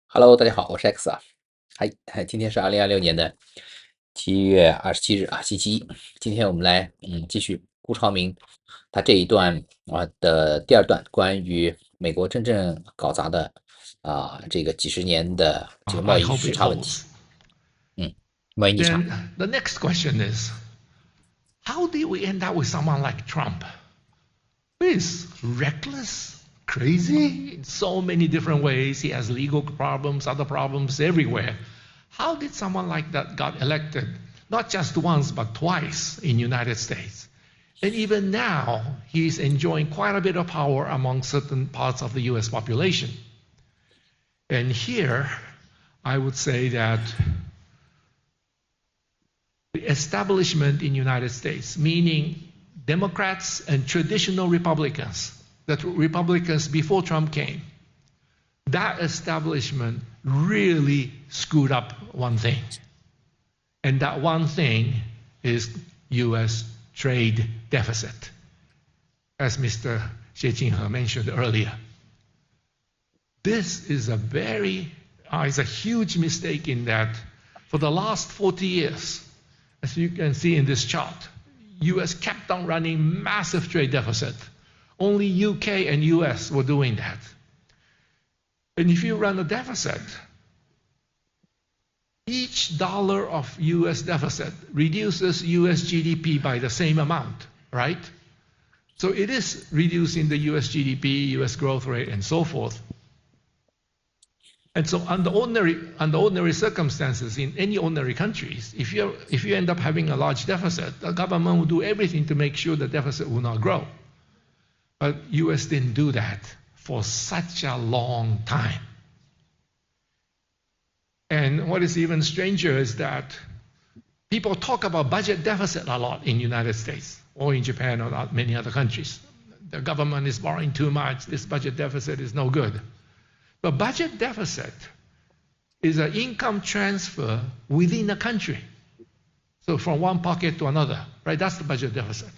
Hello，大家好，我是 X 啊。今天是2026年的7月27日啊，星期一。今天我们来继续顾超明他这一段的第二段，关于美国真正搞砸的这个几十年的这个贸 I 易 hope 顺 it 差问题。 holds. 贸易逆差。 Then the next question is, how did we end up with someone like Trump? Who is reckless, crazy in so many different ways. He has legal problems, other problems everywhere. How did someone like that got elected, not just once, but twice in the United States? And even now, he's enjoying quite a bit of power among certain parts of the US population. And here, I would say that the establishment in the United States, meaning Democrats and traditional Republicans, the Republicans before Trump came, that establishment really screwed up one thing. And that one thing is U.S. trade deficit, as Mr. Xie Jinhe mentioned earlier. This is a huge mistake in that for the last 40 years, as you can see in this chart, U.S. kept on running massive trade deficit. Only UK and US were doing that. And if you run a deficit, each dollar of US deficit reduces US GDP by the same amount, right? So it is reducing the US GDP, US growth rate, and so forth. And so under ordinary circumstances, in any ordinary countries, if you end up having a large deficit, the government will do everything to make sure the deficit will not grow. But US didn't do that for such a long time. And what is even stranger is that people talk about budget deficit a lot in the United States or in Japan or many other countries. The government is borrowing too much, this budget deficit is no good. But budget deficit is an income transfer within a country. So from one pocket to another, right? That's the budget deficit.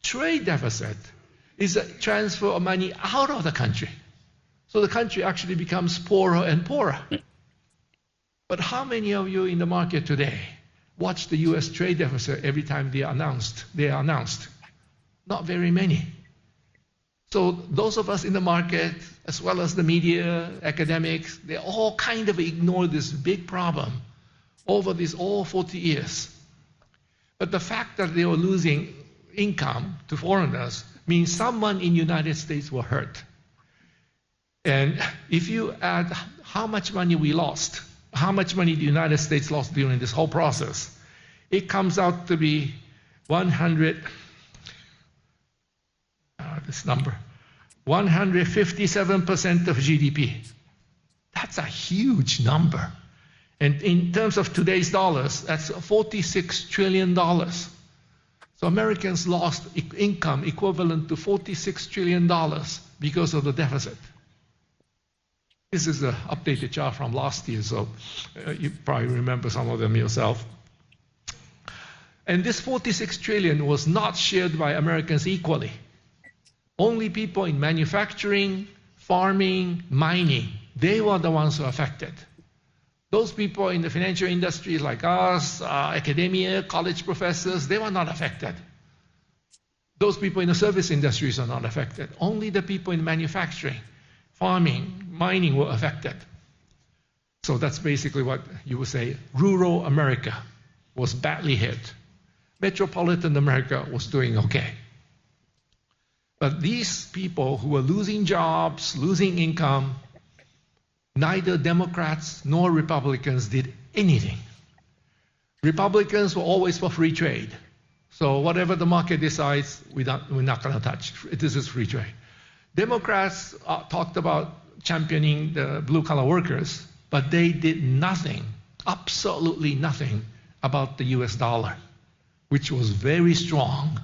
Trade deficit is a transfer of money out of the country. So the country actually becomes poorer and poorer. But how many of you in the market today watch the US trade deficit every time they are announced? Not very many. So those of us in the market, as well as the media, academics, they all kind of ignore this big problem over these all 40 years. But the fact that they were losing income to foreigners means someone in the United States were hurt. And if you add how much money we lost, how much money the United States lost during this whole process, it comes out to be 157% of GDP. That's a huge number. And in terms of today's dollars, that's $46 trillion. So Americans lost income equivalent to $46 trillion because of the deficit. This is an updated chart from last year, so you probably remember some of them yourself. And this 46 trillion was not shared by Americans equally. Only people in manufacturing, farming, mining, they were the ones who were affected. Those people in the financial industry like us, academia, college professors, they were not affected. Those people in the service industries are not affected. Only the people in manufacturing, farming, mining were affected. So that's basically what you would say rural America was badly hit. Metropolitan America was doing okay. But these people who were losing jobs, losing income, neither Democrats nor Republicans did anything. Republicans were always for free trade. So whatever the market decides, we're not going to touch. This is free trade. Democrats talked about championing the blue-collar workers, but they did nothing, absolutely nothing, about the US dollar, which was very strong.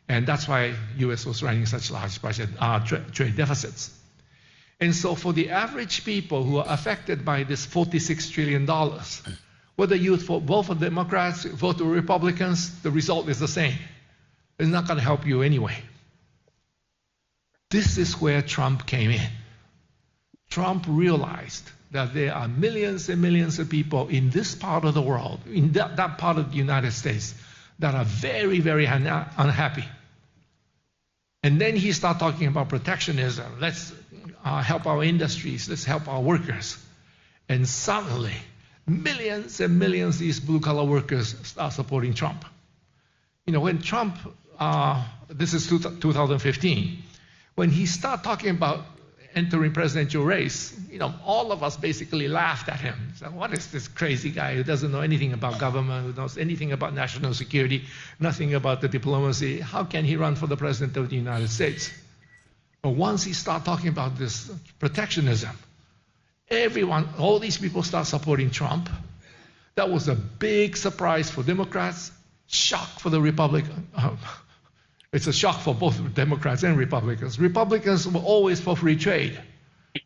And that's why U.S. was running such large budget trade deficits. And so for the average people who are affected by this $46 trillion, whether you vote for Democrats, vote for Republicans, the result is the same. It's not going to help you anyway. This is where Trump came in. Trump realized that there are millions and millions of people in this part of the world, in that part of the United States, that are very, very unhappy. And then he started talking about protectionism. Let's help our industries. Let's help our workers. And suddenly, millions and millions of these blue-collar workers start supporting Trump. You know, when Trump, this is 2015, when he started talking about entering presidential race, you know, all of us basically laughed at him. So what is this crazy guy who doesn't know anything about government, who knows anything about national security, nothing about the diplomacy? How can he run for the president of the United States? But once he started talking about this protectionism, everyone, all these people start supporting Trump. That was a big surprise for Democrats, shock for the Republicans. It's a shock for both Democrats and Republicans. Republicans were always for free trade.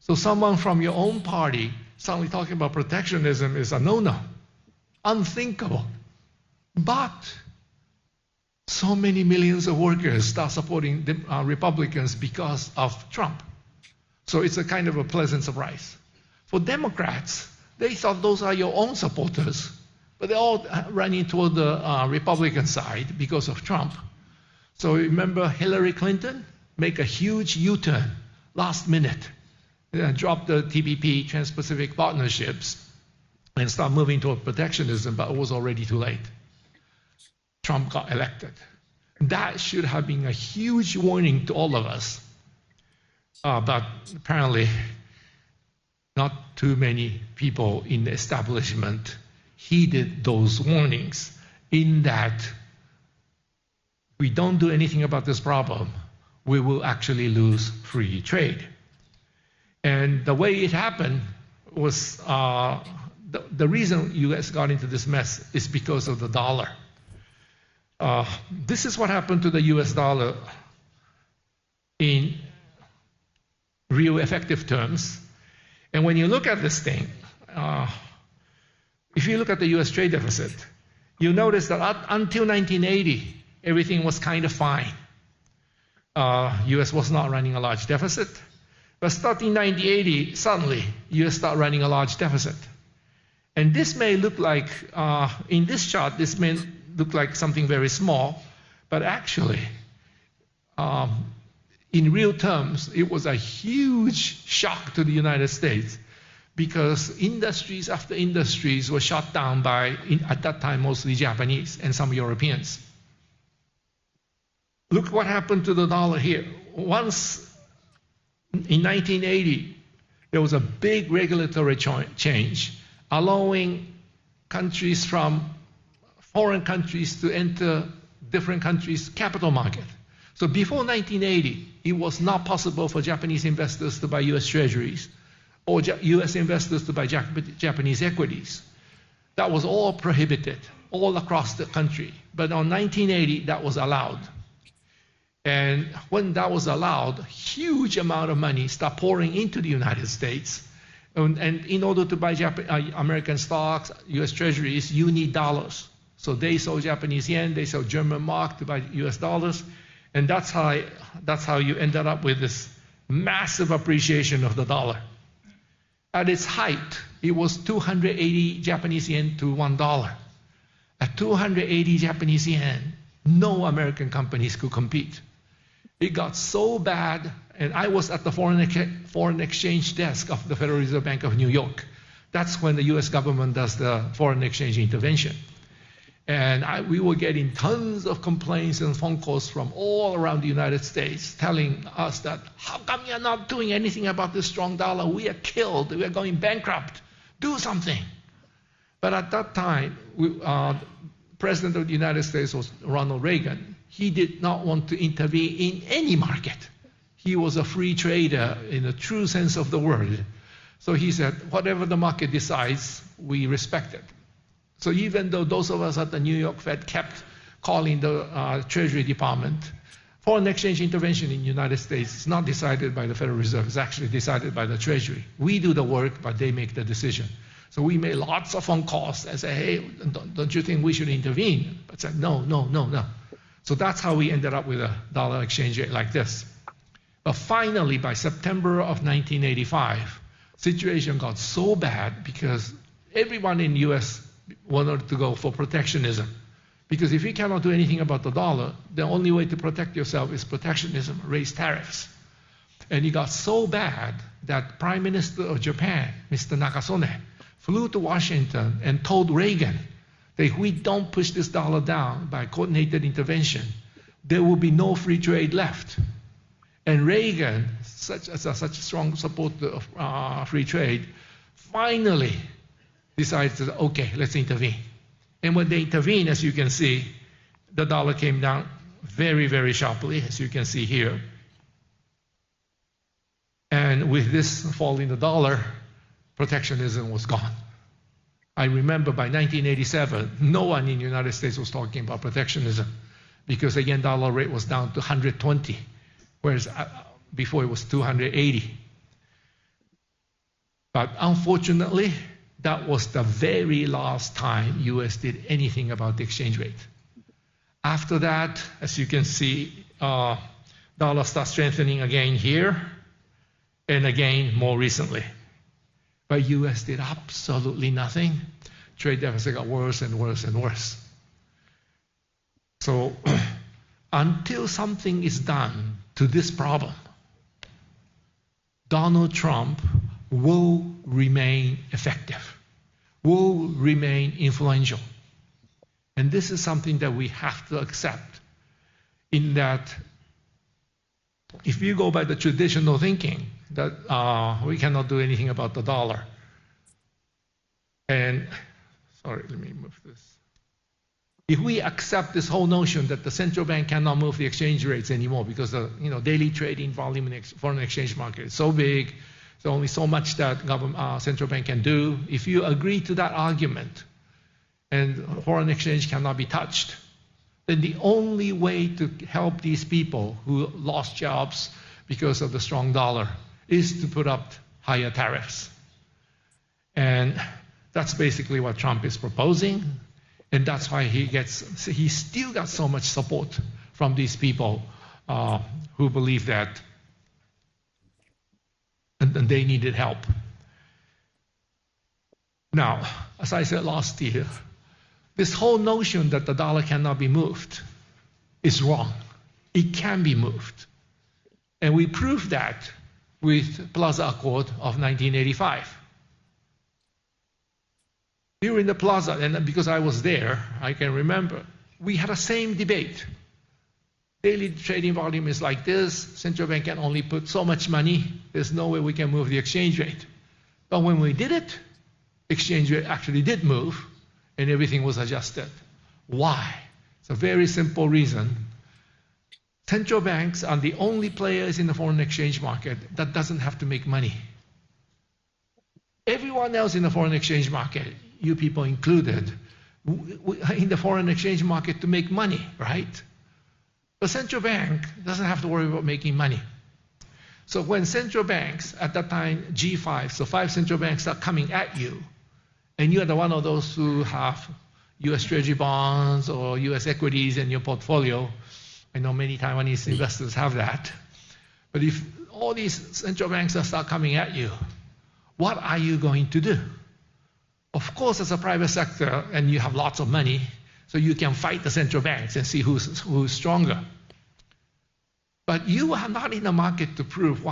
So someone from your own party suddenly talking about protectionism is a no-no, unthinkable. But so many millions of workers start supporting the, Republicans because of Trump. So it's a kind of a pleasant surprise. For Democrats, they thought those are your own supporters, but they're all running toward the Republican side because of Trump. So remember Hillary Clinton make a huge U-turn last minute, drop the TPP, Trans-Pacific Partnerships, and start moving toward protectionism, but it was already too late. Trump got elected. That should have been a huge warning to all of us. But apparently, not too many people in the establishment heeded those warnings, in that we don't do anything about this problem, we will actually lose free trade. And the way it happened was the reason U.S. got into this mess is because of the dollar. This is what happened to the U.S. dollar in real effective terms. And when you look at this thing, if you look at the U.S. trade deficit, you notice that until 1980, everything was kind of fine. U.S. was not running a large deficit. But starting 1980, suddenly, U.S. started running a large deficit. And this may look like, in this chart, this may look like something very small, but actually, in real terms, it was a huge shock to the United States, because industries after industries were shut down by, at that time, mostly Japanese and some Europeans. Look what happened to the dollar here. Once in 1980, there was a big regulatory change, allowing countries from foreign countries to enter different countries' capital market. So before 1980, it was not possible for Japanese investors to buy U.S. treasuries or U.S. investors to buy Japanese equities. That was all prohibited all across the country. But on 1980, that was allowed. And when that was allowed, huge amount of money started pouring into the United States. And in order to buy American stocks, U.S. treasuries, you need dollars. So they sold Japanese yen, they sold German mark to buy U.S. dollars. And that's how you ended up with this massive appreciation of the dollar. At its height, it was 280 Japanese yen to $1. At 280 Japanese yen, no American companies could compete. It got so bad, and I was at the foreign exchange desk of the Federal Reserve Bank of New York. That's when the U.S. government does the foreign exchange intervention. And we were getting tons of complaints and phone calls from all around the United States telling us that, how come you're not doing anything about this strong dollar? We are killed. We are going bankrupt. Do something. But at that time, President of the United States was Ronald Reagan. He did not want to intervene in any market. He was a free trader in the true sense of the word. So he said, whatever the market decides, we respect it. So even though those of us at the New York Fed kept calling the Treasury Department, foreign exchange intervention in the United States is not decided by the Federal Reserve. It's actually decided by the Treasury. We do the work, but they make the decision. So we made lots of phone calls and said, hey, don't you think we should intervene? But said, no. So that's how we ended up with a dollar exchange rate like this. But finally, by September of 1985, situation got so bad because everyone in the US wanted to go for protectionism. Because if you cannot do anything about the dollar, the only way to protect yourself is protectionism, raise tariffs. And it got so bad that Prime Minister of Japan, Mr. Nakasone, flew to Washington and told Reagan that if we don't push this dollar down by coordinated intervention, there will be no free trade left. And Reagan, such a strong supporter of free trade, finally decided, okay, let's intervene. And when they intervened, as you can see, the dollar came down very, very sharply, as you can see here. And with this fall in the dollar, protectionism was gone. I remember by 1987, no one in the United States was talking about protectionism because the yen dollar rate was down to 120, whereas before it was 280. But unfortunately, that was the very last time US did anything about the exchange rate. After that, as you can see, dollar starts strengthening again here, and again more recently. But US did absolutely nothing. Trade deficit got worse and worse and worse. So until something is done to this problem, Donald Trump will remain effective, will remain influential. And this is something that we have to accept, in that if you go by the traditional thinking that we cannot do anything about the dollar, and sorry, let me move this. If we accept this whole notion that the central bank cannot move the exchange rates anymore because the daily trading volume in the foreign exchange market is so big, there's only so much that central bank can do. If you agree to that argument and foreign exchange cannot be touched, then the only way to help these people who lost jobs because of the strong dollar is to put up higher tariffs. And that's basically what Trump is proposing. And that's why he still got so much support from these people who believe that and they needed help. Now, as I said last year, this whole notion that the dollar cannot be moved is wrong. It can be moved. And we proved that with Plaza Accord of 1985. During the Plaza, and because I was there, I can remember, we had the same debate. Daily trading volume is like this. Central bank can only put so much money. There's no way we can move the exchange rate. But when we did it, exchange rate actually did move, and everything was adjusted. Why? It's a very simple reason. Central banks are the only players in the foreign exchange market that doesn't have to make money. Everyone else in the foreign exchange market, you people included, in the foreign exchange market to make money, right? The central bank doesn't have to worry about making money. So when central banks, at that time G5, so 5 central banks are coming at you, and you are the one of those who have US Treasury bonds or US equities in your portfolio, I know many Taiwanese investors have that, but if all these central banks start coming at you, what are you going to do? Of course, as a private sector, and you have lots of money, so you can fight the central banks and see who's stronger. But you are not in the market to prove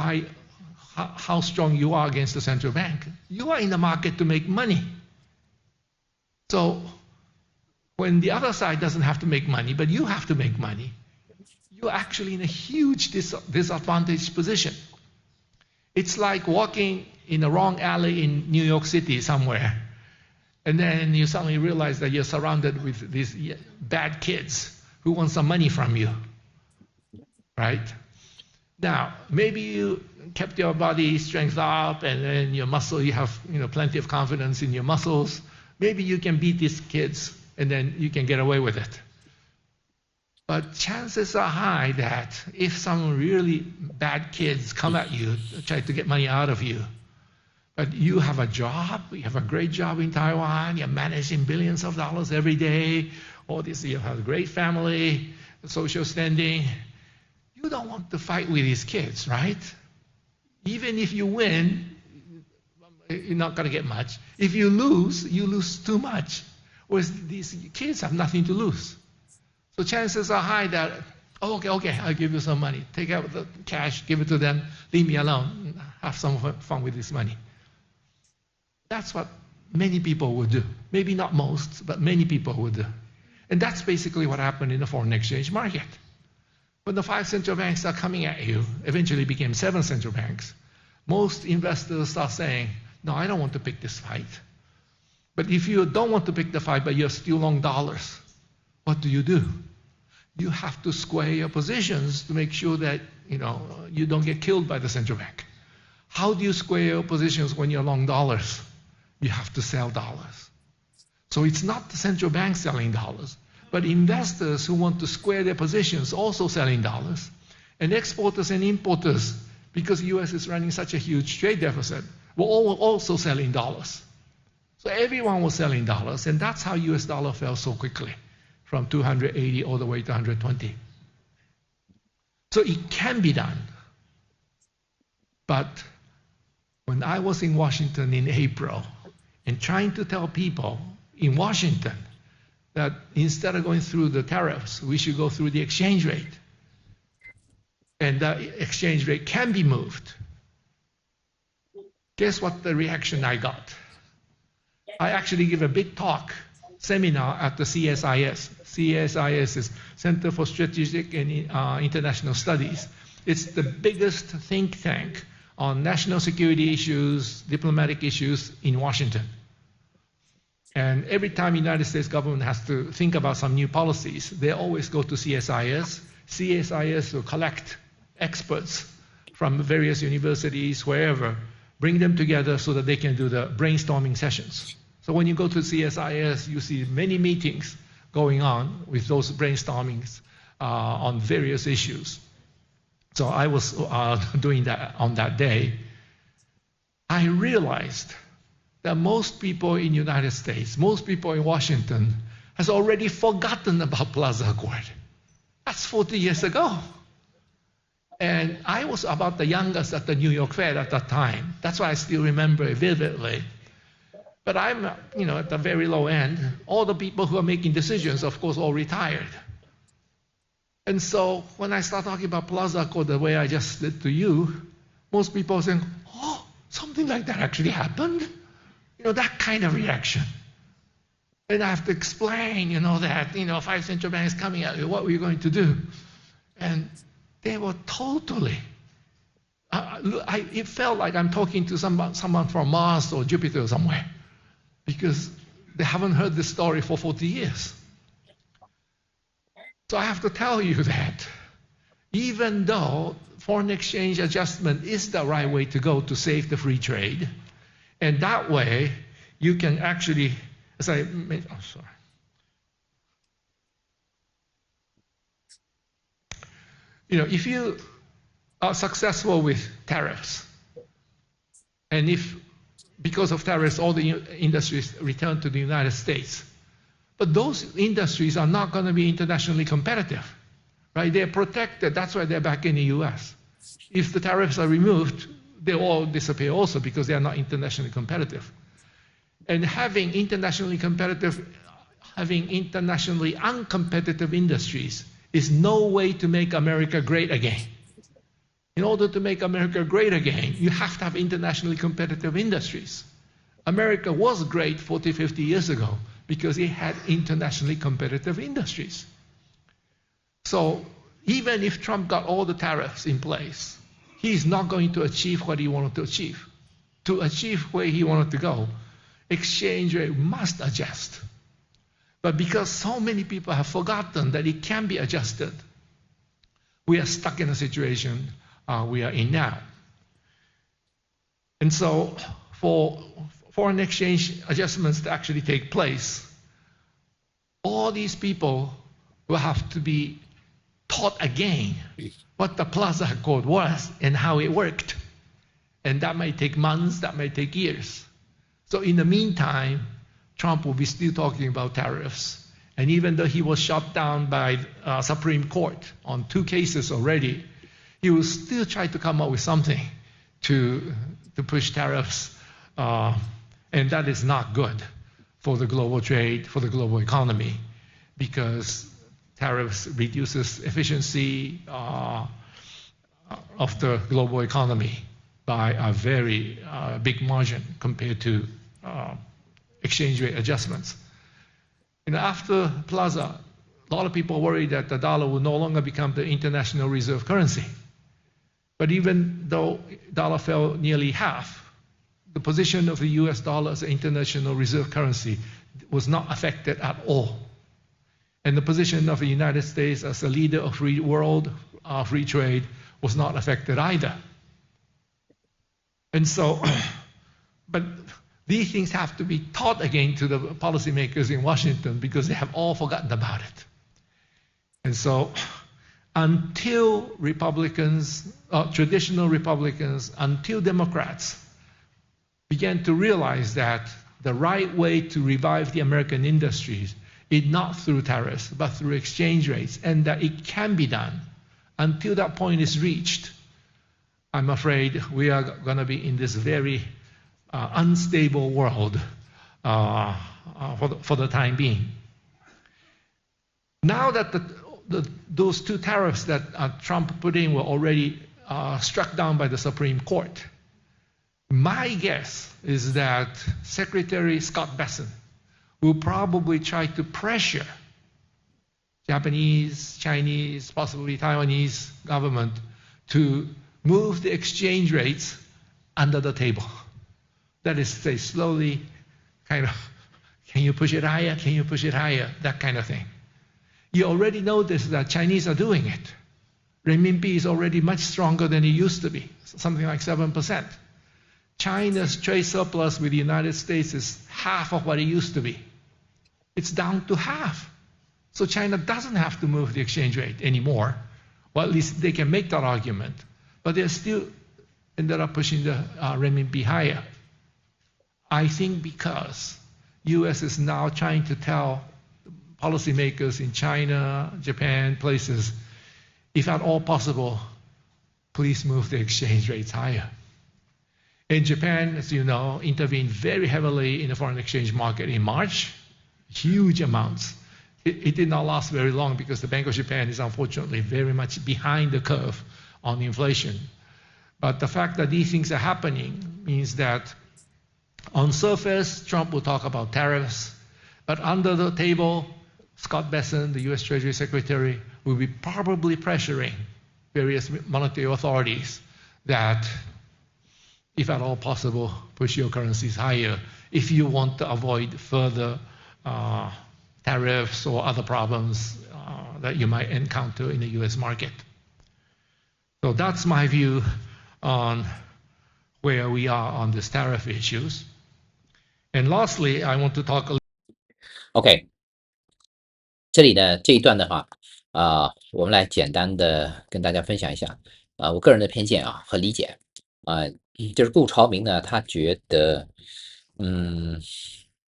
how strong you are against the central bank. You are in the market to make money. So when the other side doesn't have to make money, but you have to make money, you're actually in a huge disadvantaged position. It's like walking in the wrong alley in New York City somewhere, and then you suddenly realize that you're surrounded with these bad kids who want some money from you, right? Now, maybe you kept your body strength up, and then your muscle, you have plenty of confidence in your muscles. Maybe you can beat these kids, and then you can get away with it. But chances are high that if some really bad kids come at you, try to get money out of you, but you have a job, you have a great job in Taiwan, you're managing billions of dollars every day, all this, you have a great family, social standing, you don't want to fight with these kids, right? Even if you win, you're not going to get much. If you lose too much. Whereas these kids have nothing to lose. So chances are high that, okay, I'll give you some money. Take out the cash, give it to them, leave me alone, have some fun with this money. That's what many people would do. Maybe not most, but many people would do. And that's basically what happened in the foreign exchange market. When the 5 central banks are coming at you, eventually became 7 central banks, most investors are saying, no, I don't want to pick this fight. But if you don't want to pick the fight, but you're still long dollars, what do? You have to square your positions to make sure that you don't get killed by the central bank. How do you square your positions when you're long dollars? You have to sell dollars. So it's not the central bank selling dollars, but investors who want to square their positions also selling dollars. And exporters and importers, because the US is running such a huge trade deficit, were also selling dollars. So everyone was selling dollars, and that's how US dollar fell so quickly, from 280 all the way to 120. So it can be done. But when I was in Washington in April and trying to tell people in Washington that instead of going through the tariffs, we should go through the exchange rate. And the exchange rate can be moved. Guess what the reaction I got? I actually give a big talk, seminar at the CSIS. CSIS is Center for Strategic and International Studies. It's the biggest think tank on national security issues, diplomatic issues in Washington. And every time the United States government has to think about some new policies, they always go to CSIS. CSIS will collect experts from various universities, wherever, bring them together so that they can do the brainstorming sessions. So when you go to CSIS, you see many meetings going on with those brainstormings on various issues. So I was doing that on that day. I realized that most people in the United States, most people in Washington, has already forgotten about Plaza Accord. That's 40 years ago. And I was about the youngest at the New York Fed at that time. That's why I still remember it vividly. But I'm, at the very low end. All the people who are making decisions, of course, all retired. And so when I start talking about Plaza Accord the way I just did to you, most people are saying, oh, something like that actually happened? That kind of reaction. And I have to explain, that, 5 central banks coming at you, what were you going to do? And they were totally, it felt like I'm talking to someone from Mars or Jupiter or somewhere, because they haven't heard this story for 40 years. So I have to tell you that even though foreign exchange adjustment is the right way to go to save the free trade, and that way you can actually, as I mentioned, if you are successful with tariffs, and if because of tariffs all the industries return to the United States, but those industries are not going to be internationally competitive, right? They're protected. That's why they're back in the US. If the tariffs are removed, they all disappear also because they are not internationally competitive. And having internationally uncompetitive industries is no way to make America great again. In order to make America great again, you have to have internationally competitive industries. America was great 40, 50 years ago because it had internationally competitive industries. So even if Trump got all the tariffs in place, he's not going to achieve what he wanted to achieve. To achieve where he wanted to go, exchange rate must adjust. But because so many people have forgotten that it can be adjusted, we are stuck in a situation we are in now. And so for foreign exchange adjustments to actually take place, all these people will have to be taught again what the Plaza Accord was and how it worked. And that might take months, that might take years. So in the meantime, Trump will be still talking about tariffs. And even though he was shot down by Supreme Court on 2 cases already, he will still try to come up with something to push tariffs And that is not good for the global trade, for the global economy, because tariffs reduces efficiency of the global economy by a very big margin compared to exchange rate adjustments. And after Plaza, a lot of people worried that the dollar will no longer become the international reserve currency. But even though dollar fell nearly half, the position of the US dollar as an international reserve currency was not affected at all. And the position of the United States as a leader of free world, free trade, was not affected either. And so, but these things have to be taught again to the policymakers in Washington because they have all forgotten about it. And so, until Republicans, traditional Republicans, until Democrats began to realize that the right way to revive the American industries is not through tariffs, but through exchange rates, and that it can be done, until that point is reached, I'm afraid we are going to be in this very unstable world for the time being. Now that those two tariffs that Trump put in were already struck down by the Supreme Court, my guess is that Secretary Scott Bessent will probably try to pressure Japanese, Chinese, possibly Taiwanese government to move the exchange rates under the table. That is, say, slowly, kind of, can you push it higher? Can you push it higher? That kind of thing. You already notice that Chinese are doing it. Renminbi is already much stronger than it used to be, something like 7%. China's trade surplus with the United States is half of what it used to be. It's down to half. So China doesn't have to move the exchange rate anymore. Well, at least they can make that argument. But they still ended up pushing the renminbi higher. I think because U.S. is now trying to tell policymakers in China, Japan, places, if at all possible, please move the exchange rates higher. And Japan, as you know, intervened very heavily in the foreign exchange market in March, huge amounts. It did not last very long because the Bank of Japan is unfortunately very much behind the curve on inflation. But the fact that these things are happening means that on surface, Trump will talk about tariffs, but under the table, Scott Bessent, the U.S. Treasury Secretary, will be probably pressuring various monetary authorities that, if at all possible, push your currencies higher if you want to avoid further tariffs or other problems that you might encounter in the U.S. market. So that's my view on where we are on these tariff issues. And lastly, I want to talk a little. OK， 这里呢这一段的话我们来简单的跟大家分享一下我个人的偏见和理解就是顾朝明呢，他觉得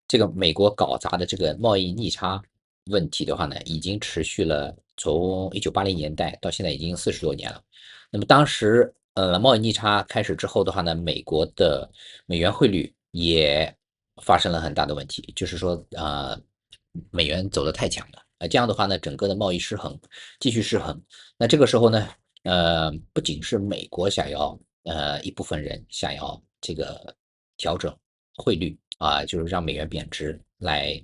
这个美国搞砸的这个贸易逆差问题的话呢，已经持续了从1980年代到现在已经40多年了。那么当时贸易逆差开始之后的话呢，美国的美元汇率也发生了很大的问题，就是说美元走得太强了这样的话呢，整个的贸易失衡继续失衡。那这个时候呢不仅是美国想要一部分人想要这个调整汇率就是让美元贬值来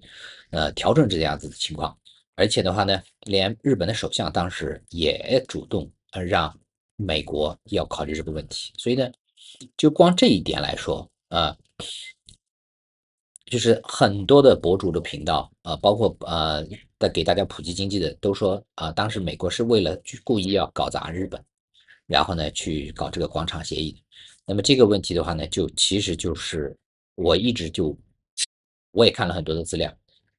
调整这样子的情况，而且的话呢，连日本的首相当时也主动让美国要考虑这个问题。所以呢，就光这一点来说就是很多的博主的频道包括给大家普及经济的都说当时美国是为了故意要搞砸日本，然后呢去搞这个广场协议。那么这个问题的话呢，其实就是我也看了很多的资料，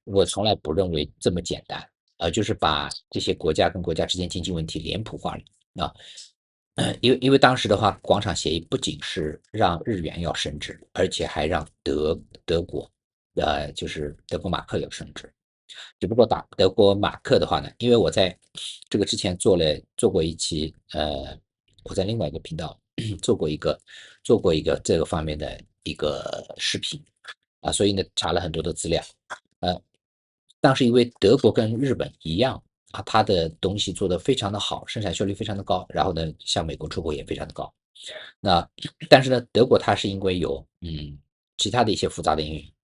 我从来不认为这么简单就是把这些国家跟国家之间经济问题脸谱化了因为当时的话，广场协议不仅是让日元要升值，而且还让德国就是德国马克要升值。只不过德国马克的话呢，因为我在这个之前做过一期我在另外一个频道做过一个这个方面的一个视频啊，所以呢查了很多的资料。当时因为德国跟日本一样啊，它的东西做得非常的好，生产效率非常的高，然后呢向美国出口也非常的高。那但是呢，德国它是因为有其他的一些复杂的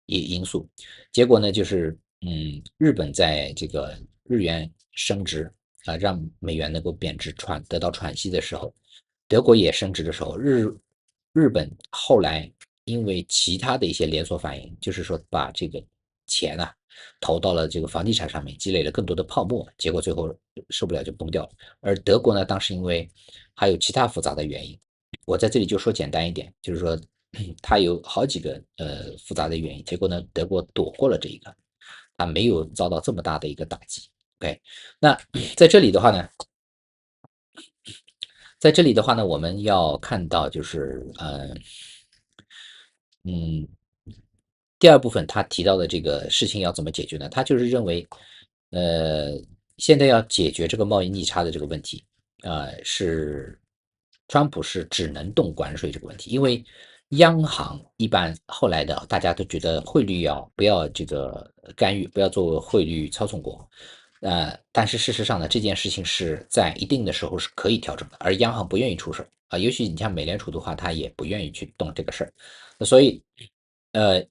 因素，结果呢就是日本在这个日元升值啊，让美元能够贬值得到喘息的时候，德国也升值的时候，日本后来因为其他的一些连锁反应，就是说把这个钱啊投到了这个房地产上面，积累了更多的泡沫，结果最后受不了就崩掉了。而德国呢，当时因为还有其他复杂的原因，我在这里就说简单一点，就是说它有好几个复杂的原因，结果呢，德国躲过了这一个，它没有遭到这么大的一个打击。OK，那在这里的话呢，我们要看到就是第二部分他提到的这个事情要怎么解决呢？他就是认为，呃，现在要解决这个贸易逆差的这个问题，是川普是只能动关税这个问题，因为央行一般后来的大家都觉得汇率不要这个干预，不要做汇率操纵国，但是事实上呢，这件事情是在一定的时候是可以调整的，而央行不愿意出手啊，尤其你像美联储的话，他也不愿意去动这个事儿，所以。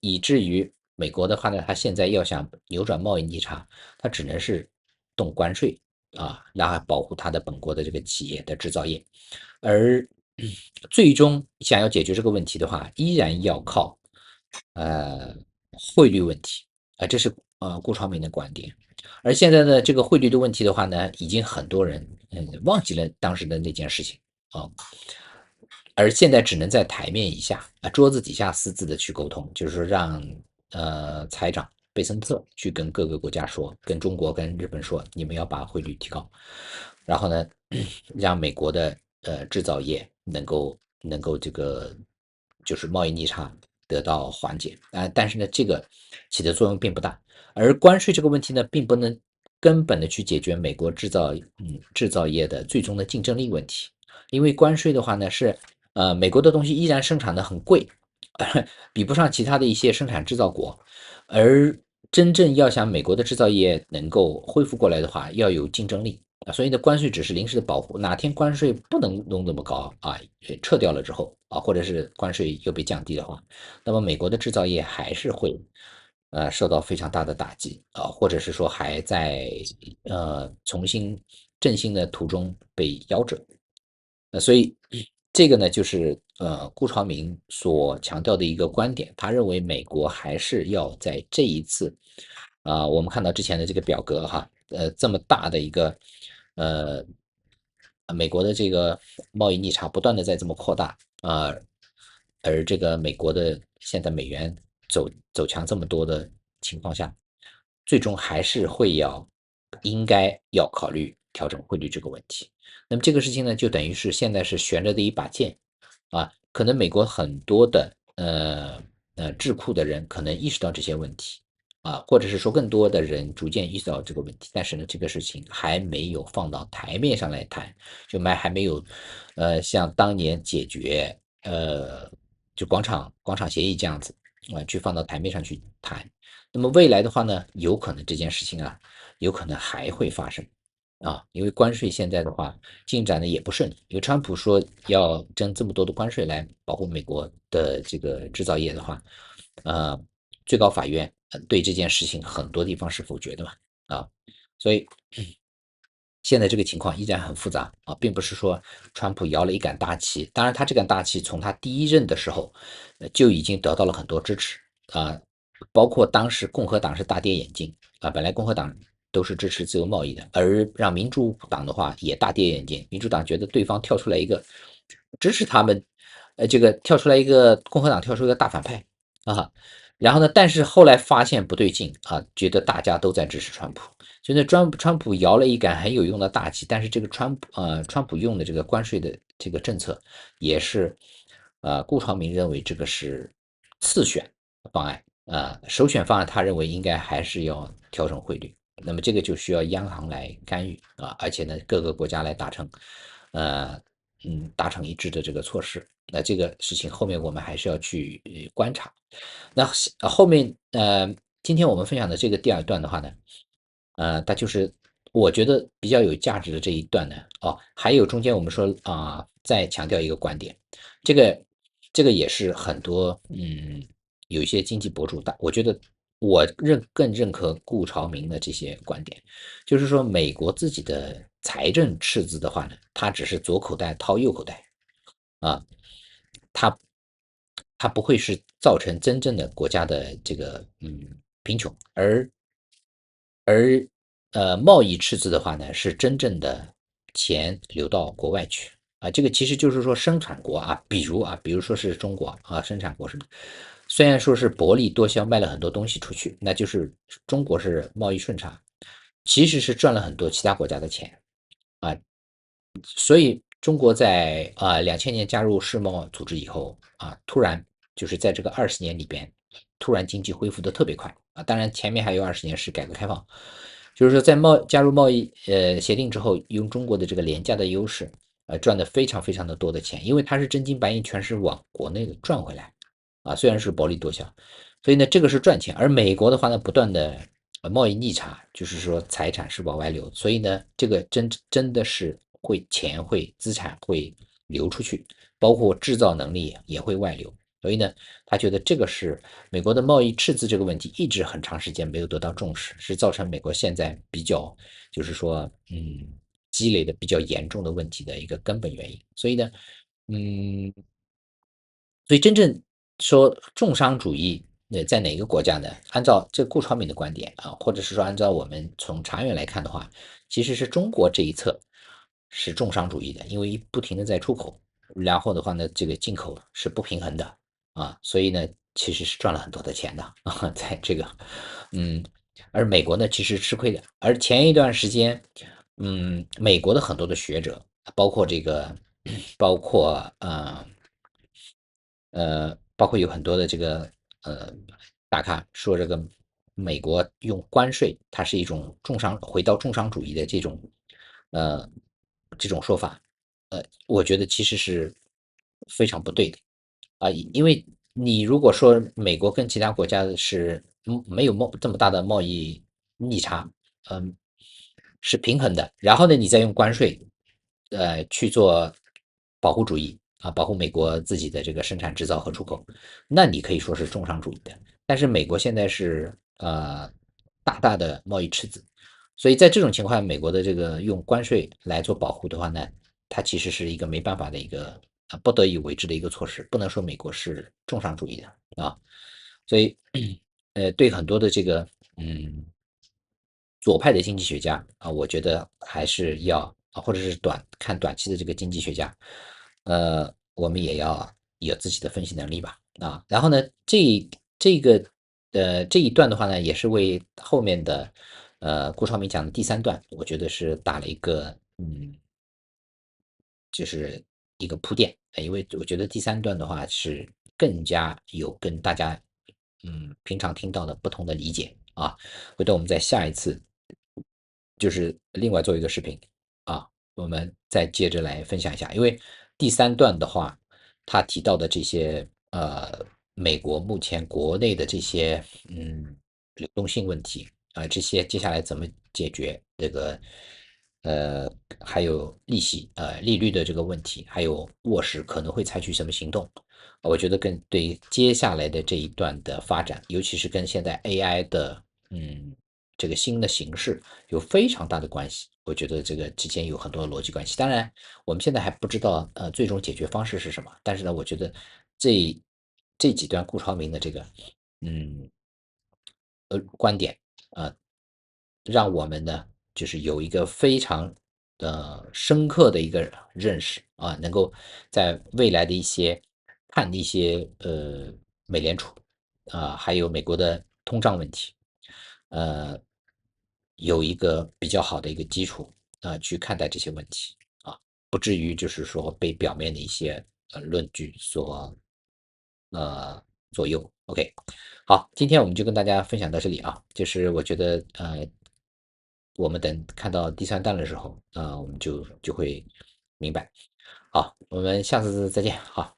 以至于美国的话呢，它现在要想扭转贸易逆差，它只能是动关税啊，来保护它的本国的这个企业的制造业，而最终想要解决这个问题的话，依然要靠汇率问题这是顾长明的观点。而现在呢，这个汇率的问题的话呢，已经很多人忘记了当时的那件事情啊。而现在只能在台面以下桌子底下私自的去沟通，就是说让财长贝森特去跟各个国家说，跟中国跟日本说，你们要把汇率提高，然后呢，让美国的制造业能够这个就是贸易逆差得到缓解但是呢，这个起的作用并不大，而关税这个问题呢，并不能根本的去解决美国制造业的最终的竞争力问题，因为关税的话呢是美国的东西依然生产的很贵，比不上其他的一些生产制造国，而真正要想美国的制造业能够恢复过来的话，要有竞争力所以呢，关税只是临时的保护，哪天关税不能弄那么高撤掉了之后或者是关税又被降低的话，那么美国的制造业还是会受到非常大的打击或者是说还在重新振兴的途中被夭折。所以这个呢，就是顾长明所强调的一个观点，他认为美国还是要在这一次我们看到之前的这个表格这么大的一个美国的这个贸易逆差不断的在这么扩大而这个美国的现在美元走强这么多的情况下，最终还是应该要考虑调整汇率这个问题。那么这个事情呢，就等于是现在是悬着的一把剑可能美国很多的智库的人可能意识到这些问题或者是说更多的人逐渐意识到这个问题，但是呢，这个事情还没有放到台面上来谈，还没有像当年解决就广场协议这样子去放到台面上去谈。那么未来的话呢，有可能这件事情有可能还会发生因为关税现在的话进展的也不顺利，因为川普说要征这么多的关税来保护美国的这个制造业的话，最高法院对这件事情很多地方是否决的嘛所以现在这个情况依然很复杂并不是说川普摇了一杆大旗，当然他这杆大旗从他第一任的时候就已经得到了很多支持包括当时共和党是大跌眼镜本来共和党都是支持自由贸易的，而让民主党的话也大跌眼镜，民主党觉得对方跳出来一个支持他们，这个跳出来一个共和党跳出一个大反派然后呢，但是后来发现不对劲觉得大家都在支持川普，所以呢，川普摇了一杆很有用的大旗，但是这个川普用的这个关税的这个政策也是顾长明认为这个是次选方案首选方案他认为应该还是要调整汇率，那么这个就需要央行来干预而且呢各个国家来达成达成一致的这个措施。那这个事情后面我们还是要去观察。那后面今天我们分享的这个第二段的话呢，它就是我觉得比较有价值的这一段呢，还有中间我们说再强调一个观点，这个也是很多有一些经济博主我觉得我更认可顾朝明的这些观点，就是说美国自己的财政赤字的话呢，它只是左口袋掏右口袋啊，它它不会是造成真正的国家的这个贫穷，而贸易赤字的话呢，是真正的钱流到国外去这个其实就是说生产国比如说是中国生产国什么，虽然说是薄利多销，卖了很多东西出去，那就是中国是贸易顺差，其实是赚了很多其他国家的钱啊，所以中国在2000年加入世贸组织以后突然就是在这个20年里边，突然经济恢复的特别快当然前面还有20年是改革开放，就是说在加入贸易协定之后，用中国的这个廉价的优势赚的非常非常的多的钱，因为它是真金白银全是往国内的赚回来虽然是薄利多销，所以呢这个是赚钱，而美国的话呢不断的贸易逆差，就是说财产是往外流，所以呢这个真的是钱会资产会流出去，包括制造能力也会外流，所以呢他觉得这个是美国的贸易赤字这个问题一直很长时间没有得到重视，是造成美国现在比较就是说积累的比较严重的问题的一个根本原因，所以呢嗯所以真正说重商主义在哪个国家呢？按照这顾超敏的观点或者是说按照我们从长远来看的话，其实是中国这一侧是重商主义的，因为不停的在出口，然后的话呢，这个进口是不平衡的所以呢，其实是赚了很多的钱的在这个嗯，而美国呢其实吃亏的，而前一段时间美国的很多的学者，包括这个包括包括有很多的这个大咖说这个美国用关税，它是一种回到重商主义的呃这种说法，我觉得其实是非常不对的因为你如果说美国跟其他国家是没有这么大的贸易逆差，是平衡的，然后呢，你再用关税去做保护主义保护美国自己的这个生产制造和出口，那你可以说是重商主义的。但是美国现在是大大的贸易赤字，所以在这种情况下，美国的这个用关税来做保护的话呢，它其实是一个没办法的一个不得已为之的一个措施，不能说美国是重商主义的所以对很多的这个左派的经济学家我觉得还是要或者是看短期的这个经济学家，我们也要有自己的分析能力吧然后呢，这一段的话呢，也是为后面的顾超明讲的第三段，我觉得是打了一个就是一个铺垫因为我觉得第三段的话是更加有跟大家平常听到的不同的理解回头我们在下一次就是另外做一个视频我们再接着来分享一下，因为第三段的话，他提到的这些美国目前国内的这些流动性问题这些接下来怎么解决这个呃还有利率的这个问题，还有沃实可能会采取什么行动，我觉得对接下来的这一段的发展，尤其是跟现在 AI 的这个新的形式有非常大的关系。我觉得这个之间有很多的逻辑关系。当然，我们现在还不知道最终解决方式是什么，但是呢，我觉得这几段顾超明的这个嗯观点让我们呢就是有一个非常深刻的一个认识能够在未来的看一些美联储还有美国的通胀问题，呃，有一个比较好的一个基础去看待这些问题不至于就是说被表面的一些论据呃左右。OK，好，今天我们就跟大家分享到这里就是我觉得我们等看到第三弹的时候我们就会明白。好，我们下次再见。好，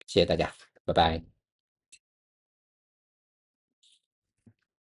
谢谢大家，拜拜。